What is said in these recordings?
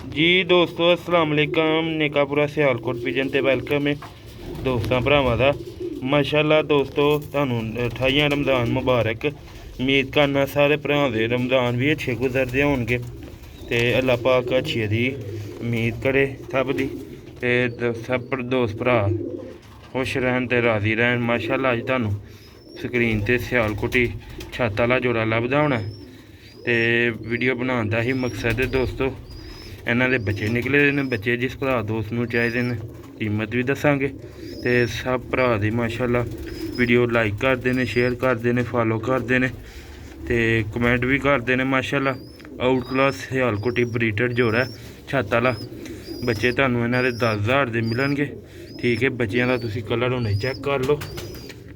जी दोस्तों अस्सलाम वालेकुम। नेकापुरा सियालकोट पिजन ते वेलकम है दोस्तों भरावां दा। माशाअल्लाह दोस्तों तुहानूं 28 रमज़ान मुबारक। उम्मीद करना सारे भरावां दे रमज़ान भी अच्छे गुजरदे होणगे ते अल्लाह पाक अच्छी दी उम्मीद करे सब दी ते सब दोस्त भरा खुश रहन ते राजी रहन। माशाअल्लाह अज तुहानूं स्क्रीन ते सियालकोटी छत्त आह्ला जोड़ा लभदा होना ते वीडियो बनाने दा ही मकसद है दोस्तों। इन्हां दे बच्चे निकले दे न। बच्चे जिस भरा दोस्त नूं चाहिदे न कीमत भी दस्सांगे ते सब भरा दी माशाअल्लाह वीडियो लाइक करदे ने, शेयर करदे ने, फॉलो करदे ने ते कमेंट भी करदे ने। माशाअल्लाह आउट क्लास सियालकोटी ब्रीडर जोड़ा है छत्त आह्ला। बच्चे तुहानूं इन्हां दे 10,000 दे मिलणगे। ठीक है, बच्चियां दा तुसीं कलर हुणे चैक कर लो।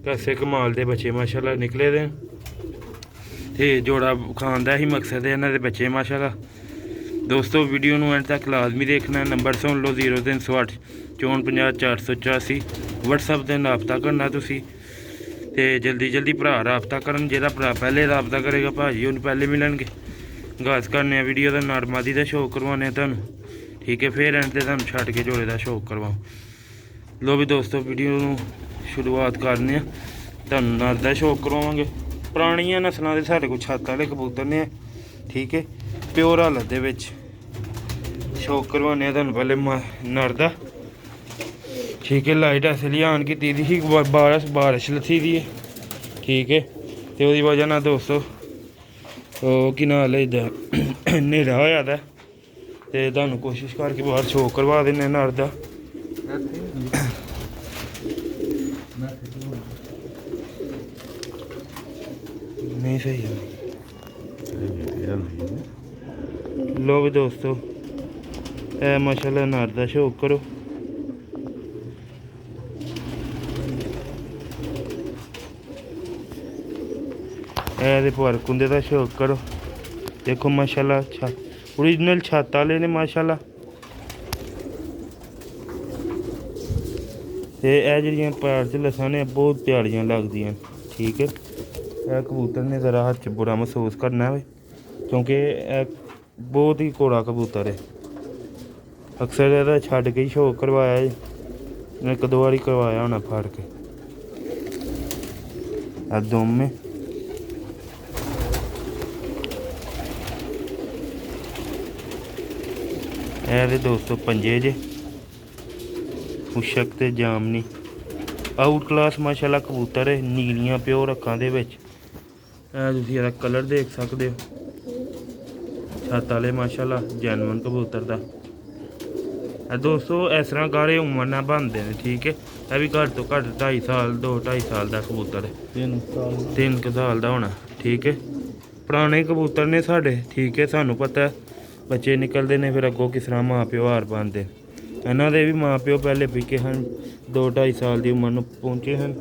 कैसे कमाल दे बच्चे माशाअल्लाह निकले दे न ते जोड़ा खान दा ही मकसद है इन्हां दे बच्चे माशाअल्लाह। दोस्तों वीडियो नूं एंड तक लाजमी देखना। नंबर सुन लो 0308 54 484। व्हाट्सएप ते राबता करना तुसी ते जल्दी भरा राबता करन। जेह्ड़ा भरा पहले राबता करेगा भाजी उन्हें पहले मिलणगे। गास करने वीडियो का नॉर्मली दा शौक करवाने तुहानूं। ठीक है, फिर एंड ते तुहानूं छड्ड के जोड़े दा शौक करवाओ। लो भी दोस्तों वीडियो नूं शुरुआत करने आ। तुहानूं नर दा शौक करवावांगे। पुरानियां नस्लां दे साढ़े कोल छत्त आह्ले कबूतर ने। ठीक है, प्योर हालत दे विच शौक करवाने तुहानूं पहले नर दा। ठीक है, लाइट इसलिए ऑन की दी ही बारिश लथी दी है। ठीक है, तो उसदी वजह नाल दोस्तों कि नां लेदा न्हेरा होया दा ते तुहानूं कोशिश करके बाहर शौक करवा दिन्ने नर दा। नहीं सही है। लो भी दोस्तों ए माशाअल्लाह नर दा शौक करो। ए पार्क उंदे दा शौक करो। देखो माशाअल्लाह ओरिजिनल छत्त आह्ले ने माशाअल्लाह। ते ए जेह्ड़ियां पैर च लस्सां ने बहुत प्यारियां लगदियां। ठीक है, ए कबूतर ने ज़रा हत्थ च बुरा महसूस करना है क्योंकि बहुत ही कौड़ा कबूतर है। अक्सर एह्दा छड्ड के ही शौक करवाया है। इक दो बारी करवाया होना फाड़ के। दुम है ए दोस्तों पंजे जे मुशक ते जामनी आउट क्लास माशाअल्लाह कबूतर है। नीलियां प्योर अक्खां दे विच तुसीं एह्दा कलर देख सकदे हो। छत्त आह्ले माशाअल्लाह जैनवन कबूतर दा। दोस्तों इस तरह गाढ़े उमर नाल बनदे ने। ठीक है, यह भी घट्ट तो घट्ट 2.5 साल 2-2.5 साल का कबूतर है। 3 साल का होना। ठीक है, पुराने कबूतर ने साढ़े। ठीक है, सानू पता है बच्चे निकलते हैं फिर अगों किस तरह माँ प्यो हार पाते। इन्हों के भी माँ प्यो पहले बिके हैं 2-2.5 साल की उम्र में पहुँचे हैं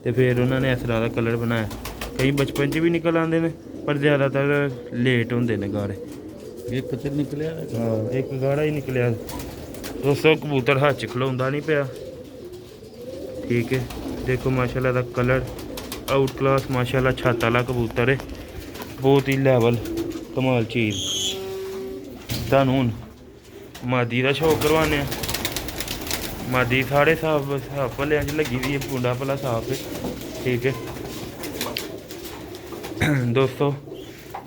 तो फिर उन्होंने इस तरह का कलर बनाया। कई बचपन च भी निकल आते हैं पर ज़्यादातर लेट होंगे ने गाढ़े। एक तो निकलिया हाँ एक गाढ़ा ही निकलिया दोस्तों। कबूतर हाथ च खलोंदा नहीं पिया। ठीक है, देखो माशाल्लाह दा कलर आउट क्लास माशाल्लाह छत्त आह्ला कबूतर है। बहुत ही लैवल कमाल चीज़। तुहानूं हुण मादी दा शौक करवाने। मादी साढ़े साफ भलेआं च लगी दी है। पुंडा भला साफ है। ठीक है दोस्तों,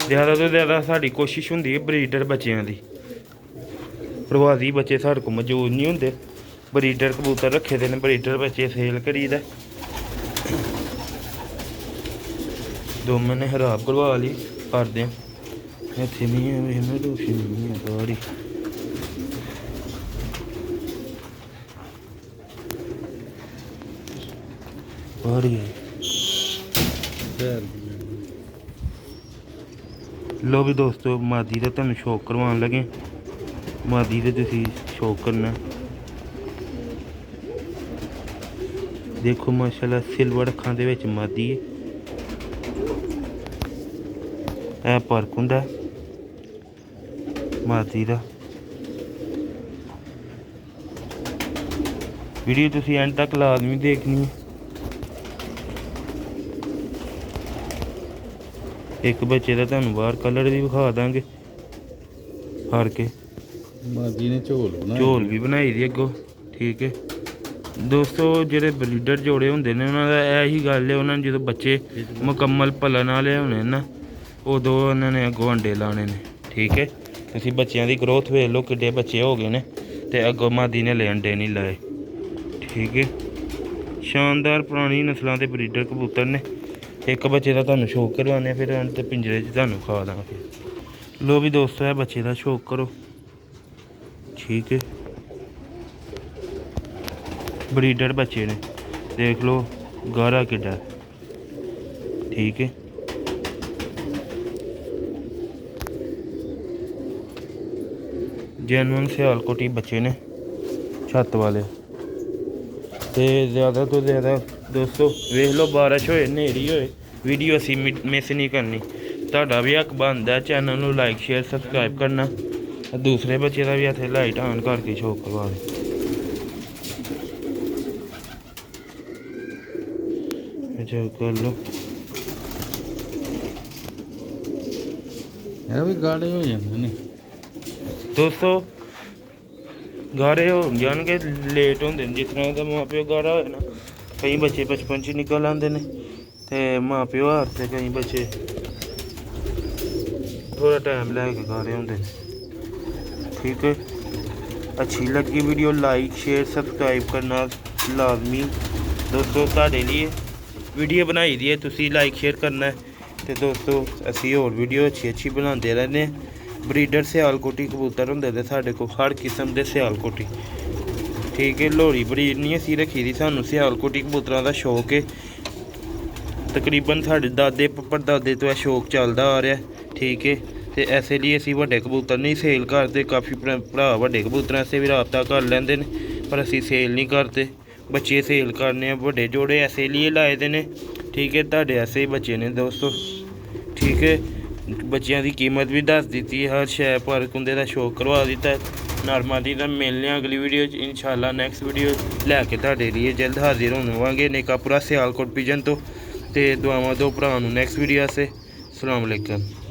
ज़्यादा तो ज़्यादा साड़ी कोशिश होंदी है ब्रीडर बच्चों की। प्रवासी बच्चे साढ़े को मौजूद नहीं होंगे। ब्रीडर कबूतर रखे दे ने, ब्रीडर बच्चे सेल करी दे। दो मैंने खराब करवा ली कर दें। इत्थे नहीं है रोशनी नहीं है सारी। लो भी दोस्तों मादी का तुम शौक करवान लगे। मादी का तुसी शौक करना। देखो माशाल्लाह सिल्वर अखां दे विच मादी है। फर्क हुंदा मादी का। वीडियो तुसी एंड तक लाजमी देखनी है। एक बच्चे का तुहानूं बाहर कलर भी विखा देंगे। ਫੜ ਕੇ ਮਾਦੀ ਨੇ ਝੋਲ ਬਣਾਇਆ। ਝੋਲ ਵੀ ਬਣਾਈ ਦੀ ਅੱਗੋਂ। ਠੀਕ ਹੈ ਦੋਸਤੋ, ਜਿਹੜੇ ਬਰੀਡਰ ਜੋੜੇ ਹੁੰਦੇ ਨੇ ਉਹਨਾਂ ਦਾ ਇਹੀ ਗੱਲ ਹੈ, ਉਹਨਾਂ ਨੇ ਜਦੋਂ ਬੱਚੇ ਮੁਕੰਮਲ ਪਲਣ ਵਾਲੇ ਹੋਣੇ ਨਾ ਉਦੋਂ ਉਹਨਾਂ ਨੇ ਅੱਗੋਂ ਅੰਡੇ ਲਾਣੇ ਨੇ। ਠੀਕ ਹੈ, ਤੁਸੀਂ ਬੱਚਿਆਂ ਦੀ ਗਰੋਥ ਵੇਖ ਲਓ ਕਿੱਡੇ ਬੱਚੇ ਹੋ ਗਏ ਨੇ ਤੇ ਅੱਗੋਂ ਮਾਦੀ ਨੇ ਲੈ ਅੰਡੇ ਨਹੀਂ ਲਾਏ। ਠੀਕ ਹੈ, ਸ਼ਾਨਦਾਰ ਪੁਰਾਣੀ ਨਸਲਾਂ ਦੇ ਬਰੀਡਰ ਕਬੂਤਰ ਨੇ। ਇੱਕ ਬੱਚੇ ਦਾ ਤੁਹਾਨੂੰ ਸ਼ੌਕ ਕਰਵਾਉਂਦੇ ਫਿਰ ਅੰਤ ਤੇ ਪਿੰਜਰੇ 'ਚ ਤੁਹਾਨੂੰ ਖਾ ਦਾਂਗੇ। ਲੋ ਵੀ ਦੋਸਤੋ, ਇਹ ਬੱਚੇ ਦਾ ਸ਼ੌਕ ਕਰੋ। ਠੀਕ ਹੈ, ਬਰੀਡਰ ਬੱਚੇ ਨੇ, ਦੇਖ ਲਓ ਗਾਰਾ ਕਿੱਡਾ। ਠੀਕ ਹੈ, ਜੈਨੂਅਨ ਸਿਆਲਕੋਟੀ ਬੱਚੇ ਨੇ ਛੱਤ ਵਾਲੇ। ਤੇ ਜ਼ਿਆਦਾ ਤੋਂ ਜ਼ਿਆਦਾ ਦੋਸਤੋ ਵੇਖ ਲਓ, ਬਾਰਿਸ਼ ਹੋਏ ਹਨੇਰੀ ਹੋਏ ਵੀਡੀਓ ਅਸੀਂ ਮਿਸ ਨਹੀਂ ਕਰਨੀ। ਤੁਹਾਡਾ ਵੀ ਹੱਕ ਬਣਦਾ ਚੈਨਲ ਨੂੰ ਲਾਈਕ ਸ਼ੇਅਰ ਸਬਸਕ੍ਰਾਈਬ ਕਰਨਾ। ਦੂਸਰੇ ਬੱਚੇ ਦਾ ਵੀ ਇੱਥੇ ਲਾਈਟ ਆਨ ਕਰਕੇ ਸ਼ੌਕ ਕਰਵਾ ਦੇ। ਅੱਛਾ ਕਰ ਲਓ, ਇਹ ਵੀ ਗਾੜੇ ਹੋ ਜਾਂਦੇ ਨੇ ਦੋਸਤੋ। ਗਾਰੇ ਹੋ ਜਾਣਗੇ, ਲੇਟ ਹੁੰਦੇ ਨੇ। ਜਿਸ ਤਰ੍ਹਾਂ ਦਾ ਮਾਂ ਪਿਓ ਗਾਰਾ ਹੋਏ ਨਾ, ਕਈ ਬੱਚੇ ਬਚਪਨ 'ਚ ਨਿਕਲ ਆਉਂਦੇ ਨੇ ਤੇ ਮਾਂ ਪਿਓ ਹੱਥ ਤੇ ਕਈ ਬੱਚੇ ਥੋੜਾ ਟਾਈਮ ਲੈ ਕੇ ਗਾਰੇ ਹੁੰਦੇ ਨੇ। ठीक है, अच्छी लगी वीडियो लाइक शेयर सब्सक्राइब करना लाजमी दोस्तों। ਤੁਹਾਡੇ लिए वीडियो बनाई दी है, तुसी लाइक शेयर करना है। तो दोस्तों असी होर वीडियो अच्छी बनाते रहने। ब्रीडर सियालकोटी कबूतर होंदे ने साढ़े को, हर किस्म के सियालकोटी। ठीक है, लोहड़ी ब्रीड नहीं असी रखी दी, सानू सियालकोटी कबूतरों का शौक है। तकरीबन साढ़े दादे परदादे तो यह शौक चलता आ रहा है। ठीक है, तो ऐसे लिए असी वड्डे कबूतर नहीं सेल करते। काफ़ी भरा वड्डे कबूतरों से भी रबता कर लेंदे ने, पर असी सेल नहीं करते। बच्चे सेल करने वड्डे जोड़े ऐसे लिए लाए दे ने। ठीक है, तुहाडे ऐसे ही बच्चे ने दोस्तों। ठीक है, बच्चों की कीमत भी दस दी, हर शै पर कुंदे का शौक करवा दिता है। नॉर्मली तो मिलने अगली वीडियो इंशाल्लाह नैक्सट वीडियो लैके तुहाडे लिए जल्द हाजिर होवांगे नेकापुरा सियालकोट पिजन तो। दुआवां दो भरा नैक्सट वीडियो से। अस्सलाम वालेकुम।